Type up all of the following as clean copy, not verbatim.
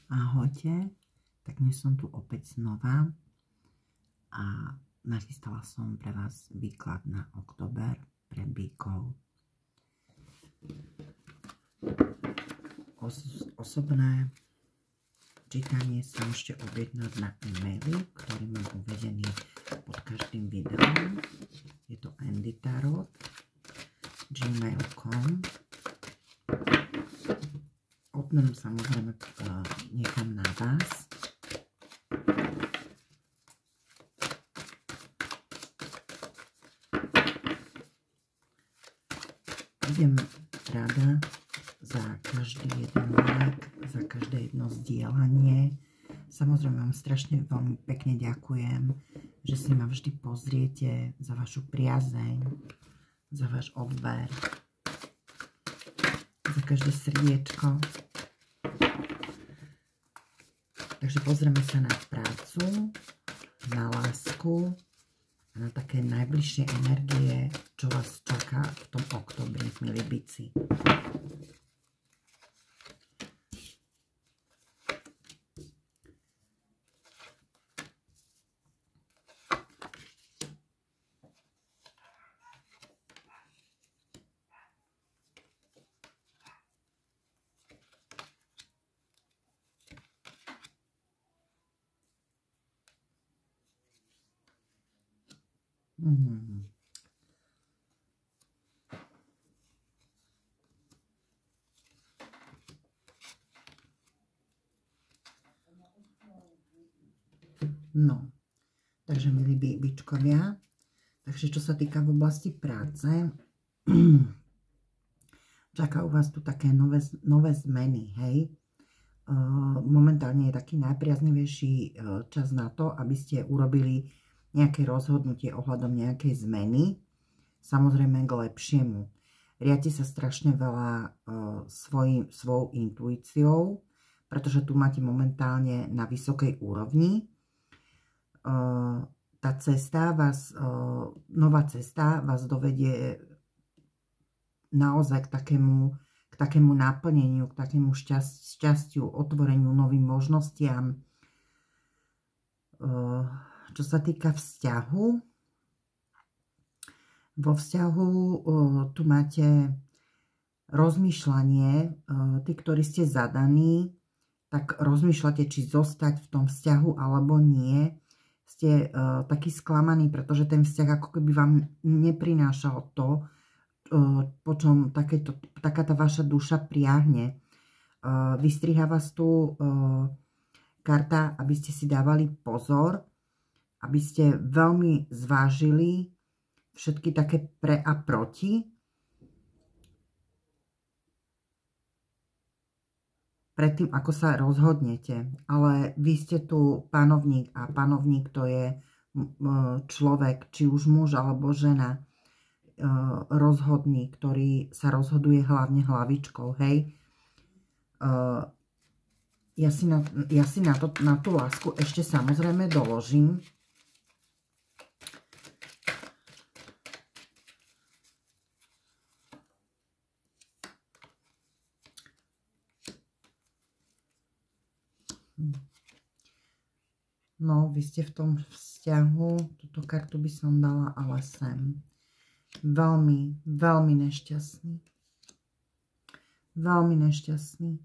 Ahojte, tak dnes som tu opäť znova a nachystala som pre vás výklad na október pre bíkov. Osobné čítanie sa môžete objednať na e-maili, ktorý mám uvedený pod každým videom. Je to andytarot@gmail.com. Odmenu samozrejme nechám na vás. Budem rada za každý jeden like, za každé jedno zdieľanie. Samozrejme vám strašne veľmi pekne ďakujem, že si ma vždy pozriete, za vašu priazeň, za váš odber, za každé srdiečko. Takže pozrieme sa na prácu, na lásku a na také najbližšie energie, čo vás čaká v tom októbri, milí bici. No, takže milí bičkovia, takže čo sa týka v oblasti práce, čakajú vás tu také nové zmeny, hej. Momentálne je taký najpriaznivejší čas na to, aby ste urobili nejaké rozhodnutie ohľadom nejakej zmeny, samozrejme k lepšiemu. Riadte sa strašne veľa svojou intuíciou, pretože tu máte momentálne na vysokej úrovni. Tá cesta vás, nová cesta vás dovedie naozaj k takému naplneniu, k takému šťastiu, otvoreniu novým možnostiam. Čo sa týka vzťahu, vo vzťahu tu máte rozmýšľanie, tí, ktorí ste zadaní, tak rozmýšľate, či zostať v tom vzťahu alebo nie. Ste takí sklamaní, pretože ten vzťah ako keby vám neprinášal to, po čom taká tá vaša duša priahne. Vystriha vás tu karta, aby ste si dávali pozor, aby ste veľmi zvážili všetky také pre a proti. Predtým, ako sa rozhodnete. Ale vy ste tu panovník a panovník to je človek, či už muž alebo žena, rozhodný, ktorý sa rozhoduje hlavne hlavičkou, hej. Ja si na tú lásku ešte samozrejme doložím. No, vy ste v tom vzťahu, túto kartu by som dala ale sem. Veľmi, veľmi nešťastný. Veľmi nešťastný.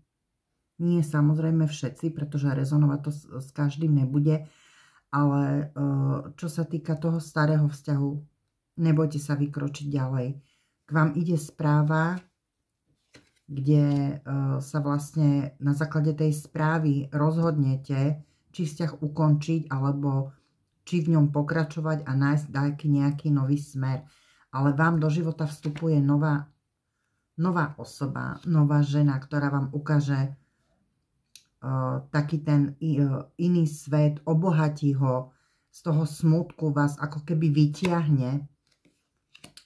Nie samozrejme všetci, pretože rezonovať to s každým nebude, ale čo sa týka toho starého vzťahu, nebojte sa vykročiť ďalej. K vám ide správa, kde sa vlastne na základe tej správy rozhodnete, či vzťah ukončiť, alebo či v ňom pokračovať a nájsť nejaký nový smer. Ale vám do života vstupuje nová osoba, nová žena, ktorá vám ukáže taký ten iný svet, obohatí ho, z toho smútku vás ako keby vytiahne.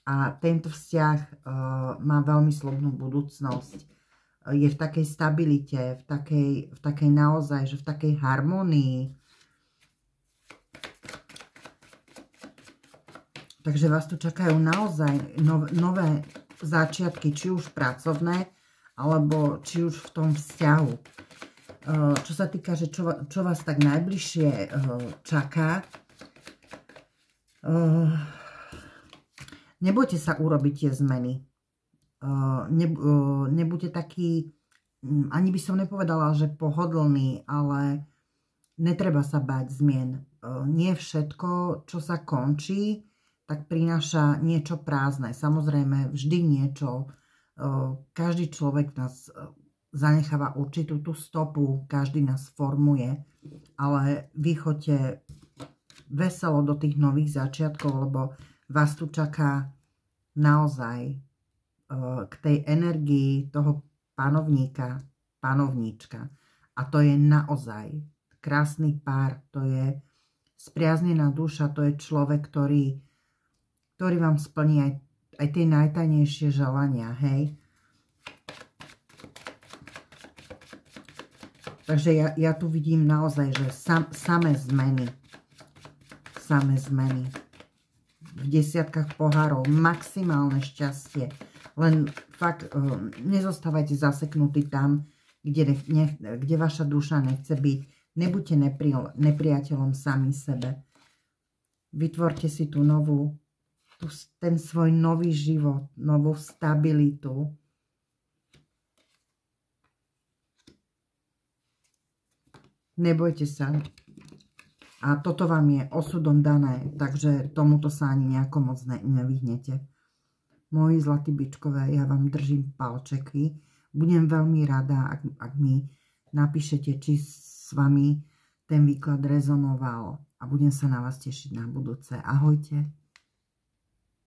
A tento vzťah má veľmi slobnú budúcnosť. Je v takej stabilite, v takej naozaj, že v takej harmonii. Takže vás tu čakajú naozaj nové začiatky, či už pracovné, alebo či už v tom vzťahu. čo sa týka, že čo vás tak najbližšie čaká, nebojte sa urobiť tie zmeny. Nebuďte taký, ani by som nepovedala, že pohodlný, ale netreba sa báť zmien. Nie všetko, čo sa končí, tak prináša niečo prázdne. Samozrejme, vždy niečo. Každý človek nás zanecháva určitú tú stopu, každý nás formuje, ale vy choďte veselo do tých nových začiatkov, lebo vás tu čaká naozaj k tej energii toho panovníka, panovníčka. A to je naozaj krásny pár, to je spriaznená duša, to je človek, ktorý vám splní aj tie najtajnejšie želania, hej. Takže ja tu vidím naozaj, že samé zmeny. Samé zmeny. V desiatkách pohárov, maximálne šťastie. Len fakt nezostávajte zaseknutí tam, kde vaša duša nechce byť. Nebuďte nepriateľom sami sebe. Vytvorte si tú ten svoj nový život, novú stabilitu. Nebojte sa. A toto vám je osudom dané, takže tomuto sa ani nejako moc nevyhnete. Moji zlatí bičkové, ja vám držím palčeky. Budem veľmi rada, ak mi napíšete, či s vami ten výklad rezonoval. A budem sa na vás tešiť na budúce. Ahojte.